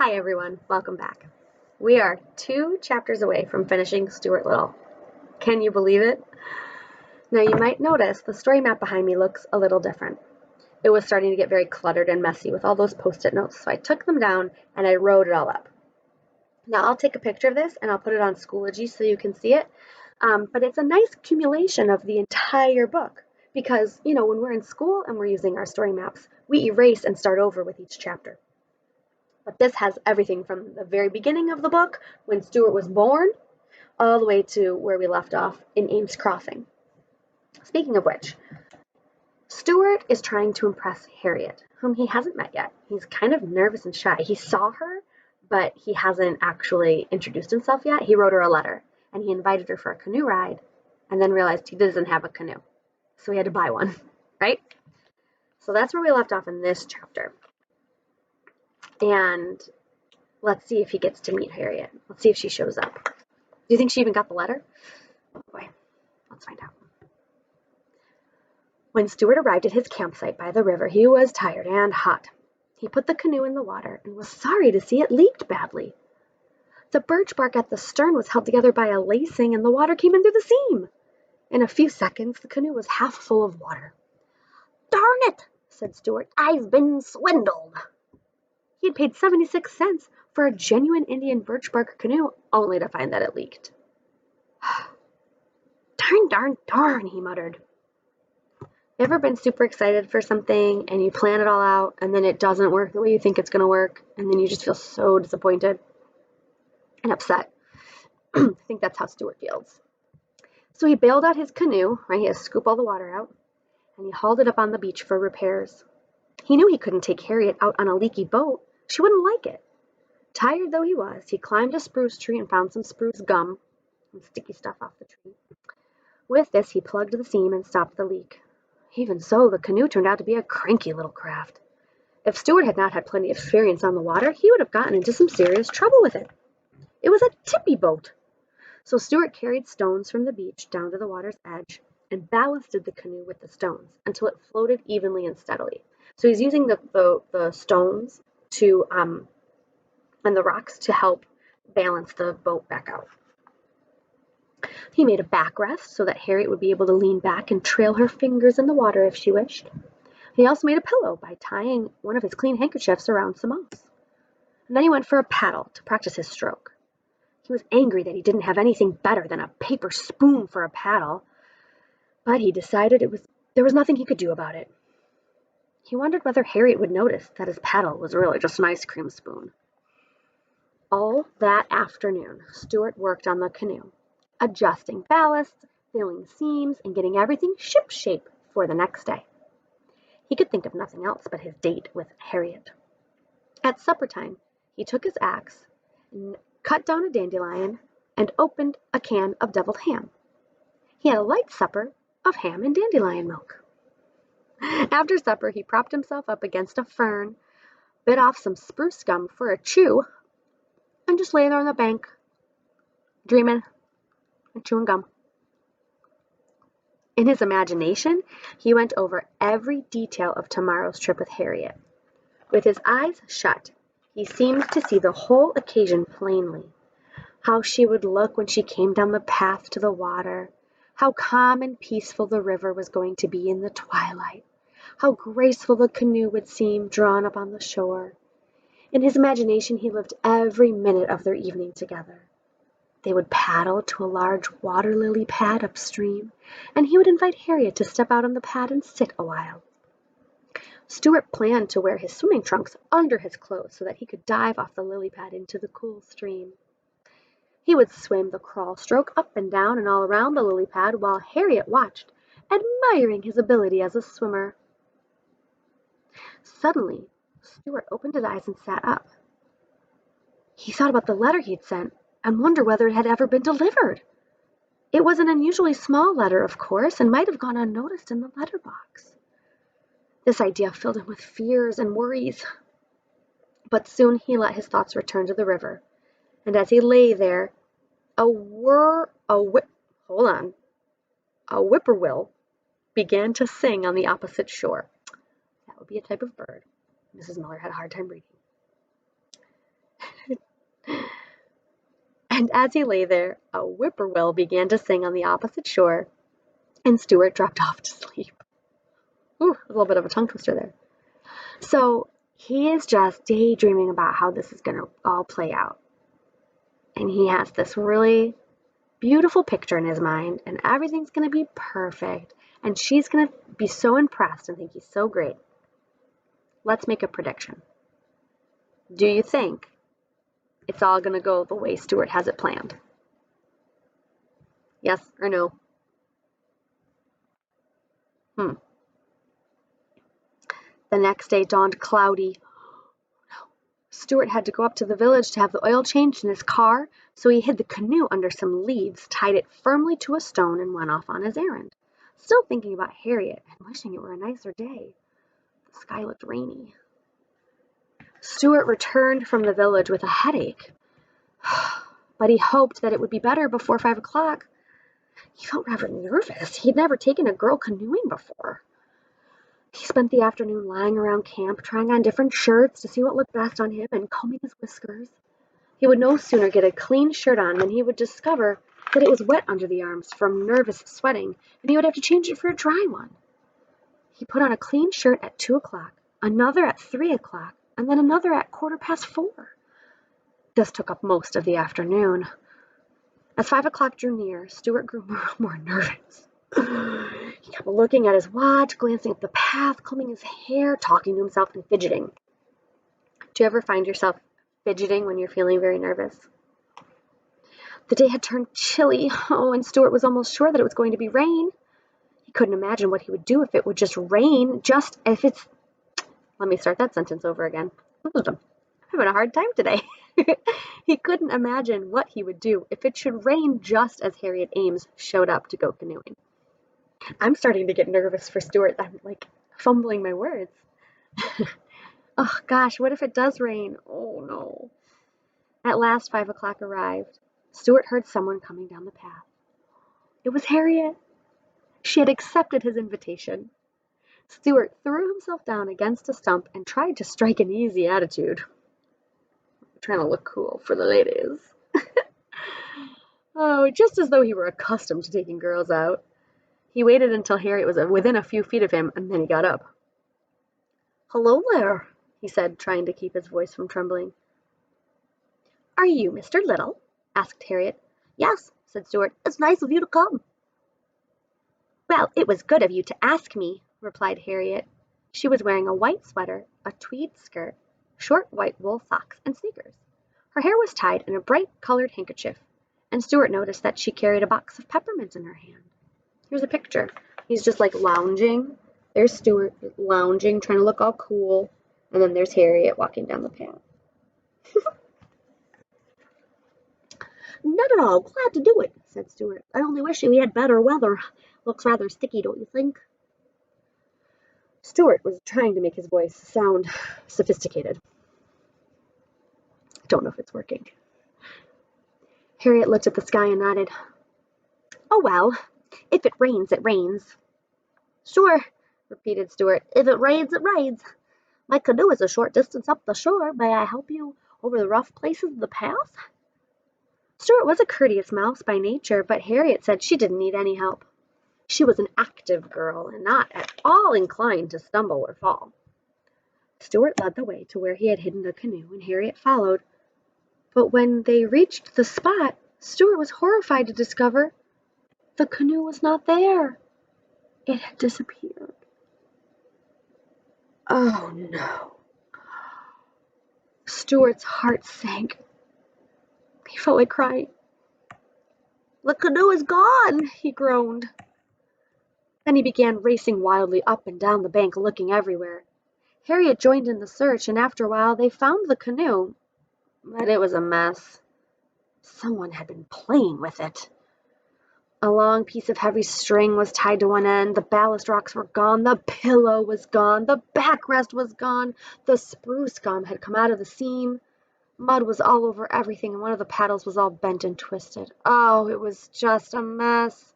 Hi everyone, welcome back. We are 2 chapters away from finishing Stuart Little. Can you believe it? Now you might notice the story map behind me looks a little different. It was starting to get very cluttered and messy with all those post-it notes, so I took them down and I wrote it all up. Now I'll take a picture of this and I'll put it on Schoology so you can see it, but it's a nice accumulation of the entire book because, when we're in school and we're using our story maps, we erase and start over with each chapter. But this has everything from the very beginning of the book, when Stuart was born, all the way to where we left off in Ames Crossing. Speaking of which, Stuart is trying to impress Harriet, whom he hasn't met yet. He's kind of nervous and shy. He saw her, but he hasn't actually introduced himself yet. He wrote her a letter, and he invited her for a canoe ride, and then realized he doesn't have a canoe. So he had to buy one, right? So that's where we left off in this chapter. And let's see if he gets to meet Harriet. Let's see if she shows up. Do you think she even got the letter? Oh boy, let's find out. When Stuart arrived at his campsite by the river, he was tired and hot. He put the canoe in the water and was sorry to see it leaked badly. The birch bark at the stern was held together by a lacing, and the water came in through the seam. In a few seconds, the canoe was half full of water. "Darn it," said Stuart, "I've been swindled." He had paid 76 cents for a genuine Indian birch bark canoe, only to find that it leaked. Darn, he muttered. You ever been super excited for something and you plan it all out and then it doesn't work the way you think it's going to work, and then you just feel so disappointed and upset? I think that's how Stuart feels. So he bailed out his canoe, right? He had to scoop all the water out, and he hauled it up on the beach for repairs. He knew he couldn't take Harriet out on a leaky boat. She wouldn't like it. Tired though he was, he climbed a spruce tree and found some spruce gum and sticky stuff off the tree. With this, he plugged the seam and stopped the leak. Even so, the canoe turned out to be a cranky little craft. If Stuart had not had plenty of experience on the water, he would have gotten into some serious trouble with it. It was a tippy boat. So Stuart carried stones from the beach down to the water's edge and ballasted the canoe with the stones until it floated evenly and steadily. So he's using the stones to and the rocks to help balance the boat back out. He made a backrest so that Harriet would be able to lean back and trail her fingers in the water if she wished. He also made a pillow by tying one of his clean handkerchiefs around some moss. And then he went for a paddle to practice his stroke. He was angry that he didn't have anything better than a paper spoon for a paddle, but he decided there was nothing he could do about it. He wondered whether Harriet would notice that his paddle was really just an ice cream spoon. All that afternoon, Stuart worked on the canoe, adjusting ballast, filling seams, and getting everything ship-shape for the next day. He could think of nothing else but his date with Harriet. At supper time, he took his axe, and cut down a dandelion, and opened a can of deviled ham. He had a light supper of ham and dandelion milk. After supper, he propped himself up against a fern, bit off some spruce gum for a chew, and just lay there on the bank, dreaming and chewing gum. In his imagination, he went over every detail of tomorrow's trip with Harriet. With his eyes shut, he seemed to see the whole occasion plainly. How she would look when she came down the path to the water, how calm and peaceful the river was going to be in the twilight, how graceful the canoe would seem drawn up on the shore. In his imagination, he lived every minute of their evening together. They would paddle to a large water lily pad upstream, and he would invite Harriet to step out on the pad and sit a while. Stuart planned to wear his swimming trunks under his clothes so that he could dive off the lily pad into the cool stream. He would swim the crawl stroke up and down and all around the lily pad while Harriet watched, admiring his ability as a swimmer. Suddenly, Stuart opened his eyes and sat up. He thought about the letter he'd sent and wondered whether it had ever been delivered. It was an unusually small letter, of course, and might have gone unnoticed in the letterbox. This idea filled him with fears and worries. But soon he let his thoughts return to the river, and as he lay there, a whippoorwill began to sing on the opposite shore. That would be a type of bird Mrs. Miller had a hard time reading. And as he lay there, a whippoorwill began to sing on the opposite shore, and Stuart dropped off to sleep. Ooh, a little bit of a tongue twister there. So he is just daydreaming about how this is going to all play out. And he has this really beautiful picture in his mind, and everything's going to be perfect. And she's going to be so impressed and think he's so great. Let's make a prediction. Do you think it's all going to go the way Stuart has it planned? Yes or no? The next day dawned cloudy. Stuart had to go up to the village to have the oil changed in his car, so he hid the canoe under some leaves, tied it firmly to a stone, and went off on his errand, still thinking about Harriet and wishing it were a nicer day. The sky looked rainy. Stuart returned from the village with a headache, but he hoped that it would be better before 5 o'clock. He felt rather nervous. He'd never taken a girl canoeing before. He spent the afternoon lying around camp, trying on different shirts to see what looked best on him and combing his whiskers. He would no sooner get a clean shirt on than he would discover that it was wet under the arms from nervous sweating, and he would have to change it for a dry one. He put on a clean shirt at 2 o'clock, another at 3 o'clock, and then another at 4:15. This took up most of the afternoon. As 5 o'clock drew near, Stuart grew more and more nervous. He kept looking at his watch, glancing up the path, combing his hair, talking to himself, and fidgeting. Do you ever find yourself fidgeting when you're feeling very nervous? The day had turned chilly, and Stuart was almost sure that it was going to be rain. He couldn't imagine what he would do if it would just rain, Let me start that sentence over again. I'm having a hard time today. He couldn't imagine what he would do if it should rain just as Harriet Ames showed up to go canoeing. I'm starting to get nervous for Stuart. I'm like fumbling my words. Oh gosh, what if it does rain? Oh no. At last 5 o'clock arrived. Stuart heard someone coming down the path. It was Harriet. She had accepted his invitation. Stuart threw himself down against a stump and tried to strike an easy attitude. Trying to look cool for the ladies. Oh, just as though he were accustomed to taking girls out. He waited until Harriet was within a few feet of him, and then he got up. "Hello there," he said, trying to keep his voice from trembling. "Are you Mr. Little?" asked Harriet. "Yes," said Stuart. "It's nice of you to come." "Well, it was good of you to ask me," replied Harriet. She was wearing a white sweater, a tweed skirt, short white wool socks, and sneakers. Her hair was tied in a bright-colored handkerchief, and Stuart noticed that she carried a box of peppermints in her hand. Here's a picture. He's just like lounging. There's Stuart lounging, trying to look all cool, and then there's Harriet walking down the path. "Not at all. Glad to do it," said Stuart. "I only wish we had better weather. Looks rather sticky, don't you think?" Stuart was trying to make his voice sound sophisticated. Don't know if it's working. Harriet looked at the sky and nodded. "Oh well, if it rains, it rains." "Sure," repeated Stuart. "If it rains, it rains. My canoe is a short distance up the shore. May I help you over the rough places of the path?" Stuart was a courteous mouse by nature, but Harriet said she didn't need any help. She was an active girl and not at all inclined to stumble or fall. Stuart led the way to where he had hidden the canoe, and Harriet followed. But when they reached the spot, Stuart was horrified to discover the canoe was not there. It had disappeared. Oh no. Stuart's heart sank. He felt like crying. "The canoe is gone," he groaned. Then he began racing wildly up and down the bank, looking everywhere. Harriet joined in the search, and after a while they found the canoe, but it was a mess. Someone had been playing with it. A long piece of heavy string was tied to one end, the ballast rocks were gone, the pillow was gone, the backrest was gone, the spruce gum had come out of the seam. Mud was all over everything, and one of the paddles was all bent and twisted. Oh, it was just a mess.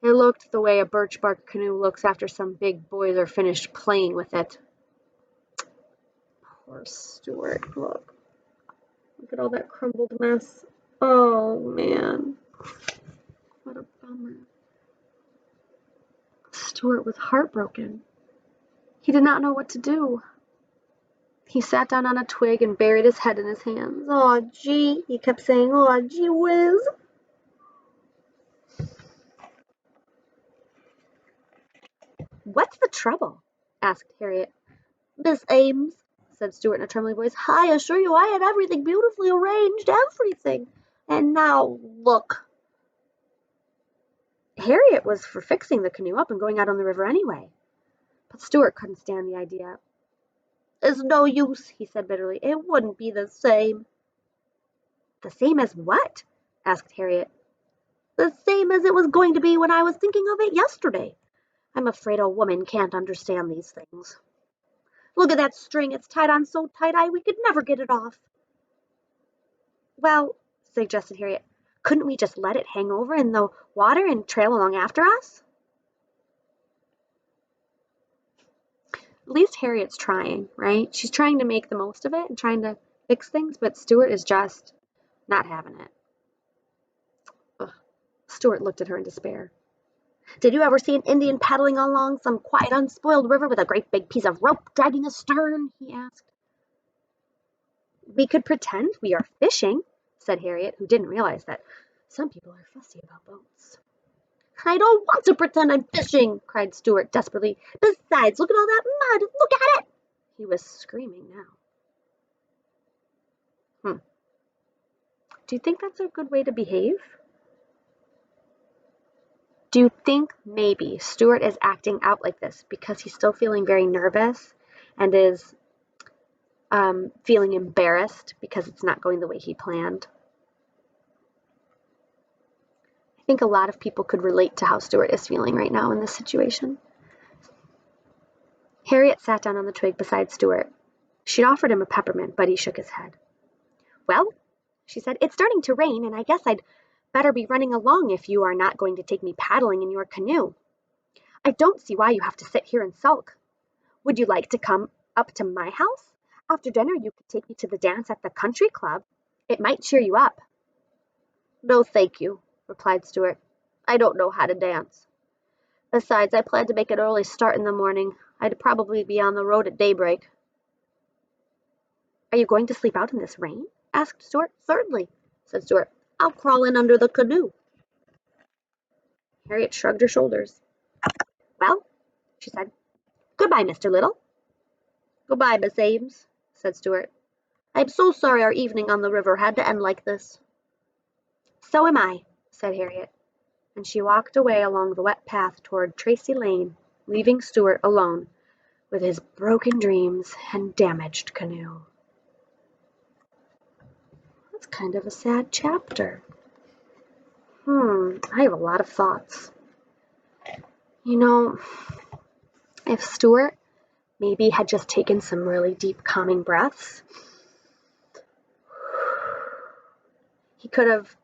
It looked the way a birch bark canoe looks after some big boys are finished playing with it. Poor Stuart, look at all that crumbled mess. Oh, man. What a bummer. Stuart was heartbroken. He did not know what to do. He sat down on a twig and buried his head in his hands. "Aw, gee," he kept saying. "Aw, gee whiz." "What's the trouble?" asked Harriet. "Miss Ames," said Stuart in a trembling voice, "I assure you I had everything beautifully arranged, everything. And now, look." Harriet was for fixing the canoe up and going out on the river anyway. But Stuart couldn't stand the idea. "It's no use," he said bitterly. "It wouldn't be the same." "The same as what?" asked Harriet. "The same as it was going to be when I was thinking of it yesterday. I'm afraid a woman can't understand these things. Look at that string. It's tied on so tight we could never get it off." "Well," suggested Harriet, "couldn't we just let it hang over in the water and trail along after us?" At least Harriet's trying, right? She's trying to make the most of it and trying to fix things, but Stuart is just not having it. Ugh. Stuart looked at her in despair. "Did you ever see an Indian paddling along some quiet, unspoiled river with a great big piece of rope dragging astern?" he asked. "We could pretend we are fishing," said Harriet, who didn't realize that some people are fussy about boats. "I don't want to pretend I'm fishing," cried Stuart desperately. "Besides, look at all that mud. Look at it." He was screaming now. Do you think that's a good way to behave? Do you think maybe Stuart is acting out like this because he's still feeling very nervous and is feeling embarrassed because it's not going the way he planned? I think a lot of people could relate to how Stuart is feeling right now in this situation. Harriet sat down on the twig beside Stuart. She'd offered him a peppermint, but he shook his head. "Well," she said, "it's starting to rain, and I guess I'd better be running along if you are not going to take me paddling in your canoe. I don't see why you have to sit here and sulk. Would you like to come up to my house? After dinner you could take me to the dance at the country club. It might cheer you up." "No, thank you," replied Stuart. "I don't know how to dance. Besides, I plan to make an early start in the morning. I'd probably be on the road at daybreak." "Are you going to sleep out in this rain?" asked Stuart. "Certainly," said Stuart. "I'll crawl in under the canoe." Harriet shrugged her shoulders. "Well," she said, "goodbye, Mr. Little." "Goodbye, Miss Ames," said Stuart. "I'm so sorry our evening on the river had to end like this." "So am I," said Harriet, and she walked away along the wet path toward Tracy Lane, leaving Stuart alone with his broken dreams and damaged canoe. That's kind of a sad chapter. I have a lot of thoughts. You know, if Stuart maybe had just taken some really deep calming breaths, he could have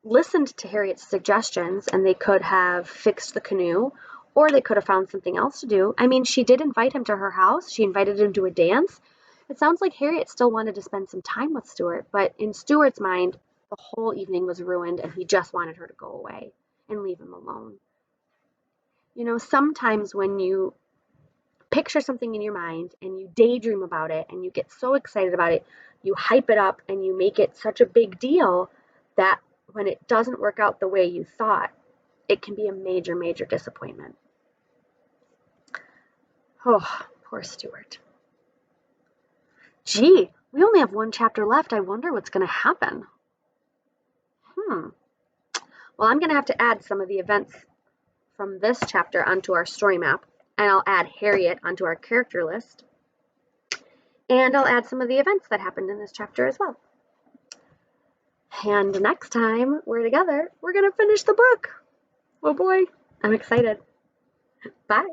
listened to Harriet's suggestions and they could have fixed the canoe, or they could have found something else to do. I mean, she did invite him to her house. She invited him to a dance. It sounds like Harriet still wanted to spend some time with Stuart, but in Stuart's mind, the whole evening was ruined and he just wanted her to go away and leave him alone. You know, sometimes when you picture something in your mind and you daydream about it and you get so excited about it, you hype it up and you make it such a big deal that when it doesn't work out the way you thought, it can be a major, major disappointment. Oh, poor Stuart. Gee, we only have one chapter left. I wonder what's going to happen. Well, I'm going to have to add some of the events from this chapter onto our story map, and I'll add Harriet onto our character list, and I'll add some of the events that happened in this chapter as well. And next time we're together, we're going to finish the book. Oh boy, I'm excited. Bye.